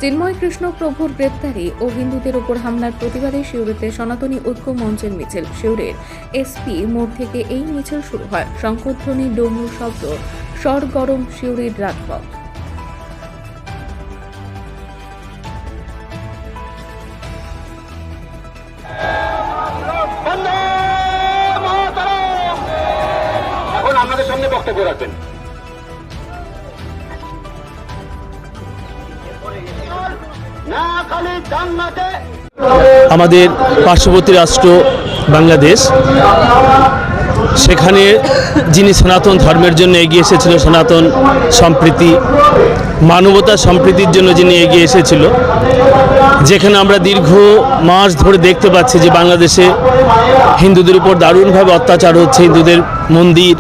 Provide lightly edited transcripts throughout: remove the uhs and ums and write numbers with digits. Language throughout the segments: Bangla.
চিন্ময় কৃষ্ণ প্রভুর গ্রেপ্তারি ও হিন্দুদের উপর হামলার প্রতিবাদে সিউড়িতে সনাতনী ঐক্য মঞ্চের মিছিল। সিউড়ির এসপি মোড় থেকে এই মিছিল শুরু হয়। শঙ্খধ্বনি, ডমরু শব্দ, সরগরম সিউড়ির রাজপথ। এখন আপনাদের সামনে বক্তব্য রাখবেন। আমাদের পার্শ্ববর্তী রাষ্ট্র বাংলাদেশ, সেখানে যিনি সনাতন ধর্মের জন্য এগিয়ে এসেছিল, সনাতন সম্প্রীতি, মানবতা সম্প্রীতির জন্য যিনি এগিয়ে এসেছিল, যেখানে আমরা দীর্ঘ মাস ধরে দেখতে পাচ্ছি যে বাংলাদেশে হিন্দুদের উপর দারুণভাবে অত্যাচার হচ্ছে। হিন্দুদের মন্দির,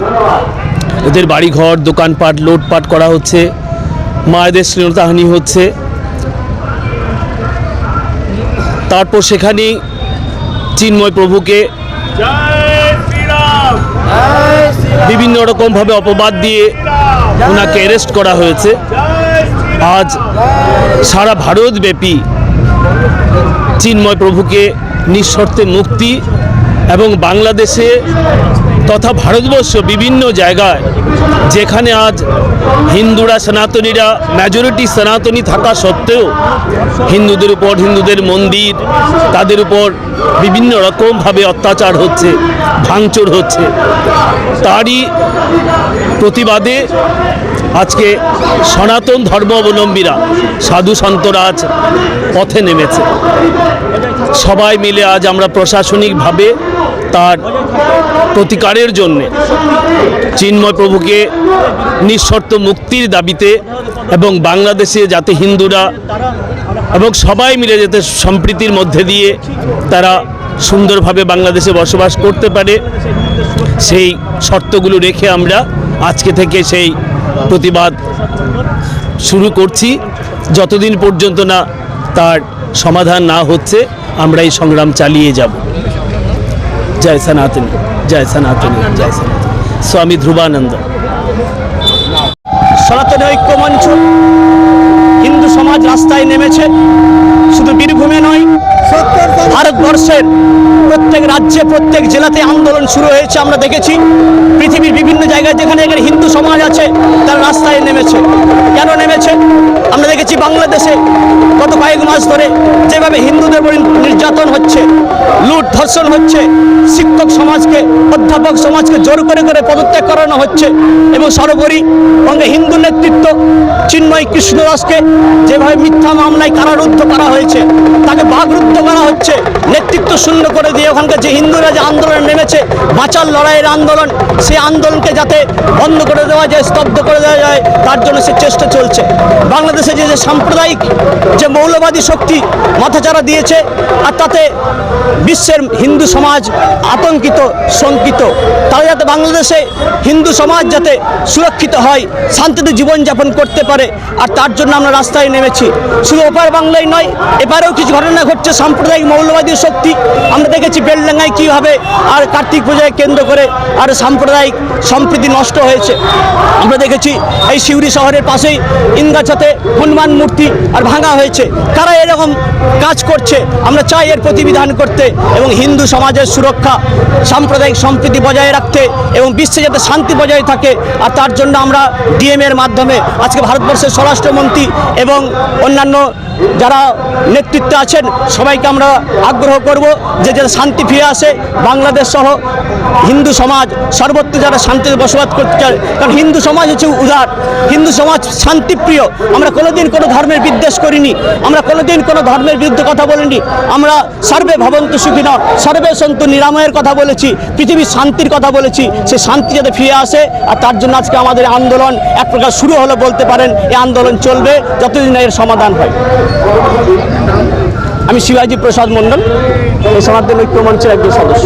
ওদের বাড়িঘর, দোকানপাট লুটপাট করা হচ্ছে, মায়েদের শ্লীলতাহানি হচ্ছে। তারপর সেখানেই চিন্ময় প্রভুকে বিভিন্ন রকমভাবে অপবাদ দিয়ে ওনাকে অ্যারেস্ট করা হয়েছে। আজ সারা ভারতব্যাপী চিন্ময় প্রভুকে নিঃশর্তে মুক্তি এবং বাংলাদেশে তথা ভারতবর্ষ বিভিন্ন জায়গায় যেখানে আজ হিন্দুরা, সনাতনীরা মেজরিটি সনাতনী থাকা সত্ত্বেও হিন্দুদের উপর, হিন্দুদের মন্দির, তাদের উপর বিভিন্ন রকমভাবে অত্যাচার হচ্ছে, ভাঙচুর হচ্ছে, তারই প্রতিবাদে আজকে সনাতন ধর্মাবলম্বীরা, সাধু সন্তরা আজ পথে নেমেছে। সবাই মিলে আজ আমরা প্রশাসনিকভাবে তার প্রতিকারের জন্য চিন্ময় প্রভুকে নিঃশর্ত মুক্তির দাবিতে এবং বাংলাদেশে যাতে হিন্দুরা এবং সবাই মিলে যাতে সম্প্রীতির মধ্যে দিয়ে তারা সুন্দরভাবে বাংলাদেশে বসবাস করতে পারে, সেই শর্তগুলো রেখে আমরা আজকে থেকে সেই প্রতিবাদ শুরু করছি। যতদিন পর্যন্ত না তার সমাধান না হচ্ছে আমরা এই সংগ্রাম চালিয়ে যাব। জয় সনাতনী, জয় সনাতনী, জয় সনাতনী। স্বামী ধ্রুবানন্দ। সনাতনী ঐক্য মঞ্চ, হিন্দু সমাজ রাস্তায় নেমেছে। শুধু বীরভূমে নয়, ভারতবর্ষের প্রত্যেক রাজ্যে, প্রত্যেক জেলাতে আন্দোলন শুরু হয়েছে। আমরা দেখেছি পৃথিবীর বিভিন্ন জায়গায় যেখানে হিন্দু সমাজ আছে তারা রাস্তায় নেমেছে। কেন নেমেছে? আমরা দেখেছি বাংলাদেশে গত কয়েক মাস ধরে যেভাবে হিন্দুদের উপর নির্যাতন হচ্ছে, লুট ধর্ষণ হচ্ছে, শিক্ষক সমাজকে, অধ্যাপক সমাজকে জোর করে করে পদত্যাগ করানো হচ্ছে এবং সর্বোপরি বঙ্গে হিন্দু নেতৃত্ব চিন্ময় কৃষ্ণ দাসকে যেভাবে মিথ্যা মামলায় কারারুদ্ধ করা হয়েছে, তাকে বাগরুদ্ধ করা হচ্ছে, নেতৃত্ব শূন্য করে দিয়ে ওখানকার যে হিন্দুরা যে আন্দোলন নেমেছে, বাঁচার লড়াইয়ের আন্দোলন, সেই আন্দোলনকে যাতে বন্ধ করে দেওয়া যায়, স্তব্ধ করে দেওয়া যায়, তার জন্য সে চেষ্টা চলছে। বাংলাদেশে যে সাম্প্রদায়িক যে মৌলবাদী শক্তি মাথাচাড়া দিয়েছে, আর তাতে বিশ্বের হিন্দু সমাজ আতঙ্কিত, শঙ্কিত। তারা যাতে বাংলাদেশে হিন্দু সমাজ যাতে সুরক্ষিত হয়, শান্তিতে জীবনযাপন করতে পারে, আর তার জন্য আমরা রাস্তায় নেমেছি। শুধু ওপার বাংলায় নয়, এপারেও কিছু ঘটনা ঘটছে সাম্প্রদায়িক মৌলবাদী শক্তি। আমরা দেখেছি বেলডাঙ্গায় কীভাবে আর কার্তিক পূজায় কেন্দ্র করে আর সাম্প্রদায়িক সম্প্রীতি নষ্ট হয়েছে। আমরা দেখেছি এই সিউড়ি শহরের পাশেই ইন্দাচাতে হনুমান মূর্তি আর ভাঙা হয়েছে। কারা এরকম কাজ করছে? আমরা চাই এর প্রতিবিধান করতে এবং হিন্দু সমাজের সুরক্ষা, সাম্প্রদায়িক সম্প্রীতি বজায় রাখতে এবং বিশ্বে যাতে শান্তি বজায় থাকে। আর তার জন্য আমরা ডিএমের মাধ্যমে আজকে ভারতবর্ষের স্বরাষ্ট্রমন্ত্রী এবং অন্যান্য যারা নেতৃত্বে আছেন সবাইকে আমরা আগ্রহ করব যে যাতে শান্তি ফিরে আসে বাংলাদেশ সহ হিন্দু সমাজ সর্বত্র যারা শান্তিতে বসবাস করতে চায়। কারণ হিন্দু সমাজ হচ্ছে উদার, হিন্দু সমাজ শান্তিপ্রিয়। আমরা কোনোদিন কোনো ধর্মের বিদ্বেষ করিনি, আমরা কোনোদিন কোনো ধর্মের বিরুদ্ধে কথা বলিনি। আমরা সর্বে ভবন্তু সুখিনঃ, সর্বে সন্তু নিরাময়ের কথা বলেছি, পৃথিবীর শান্তির কথা বলেছি। সেই শান্তি যাতে ফিরে আসে, আর তার জন্য আজকে আমাদের আন্দোলন এক প্রকার শুরু হলো বলতে পারেন। এই আন্দোলন চলবে যতদিন এর সমাধান হয়। আমি শিবাজি প্রসাদ মণ্ডল, এই সনাতন ঐক্য মঞ্চের একজন সদস্য।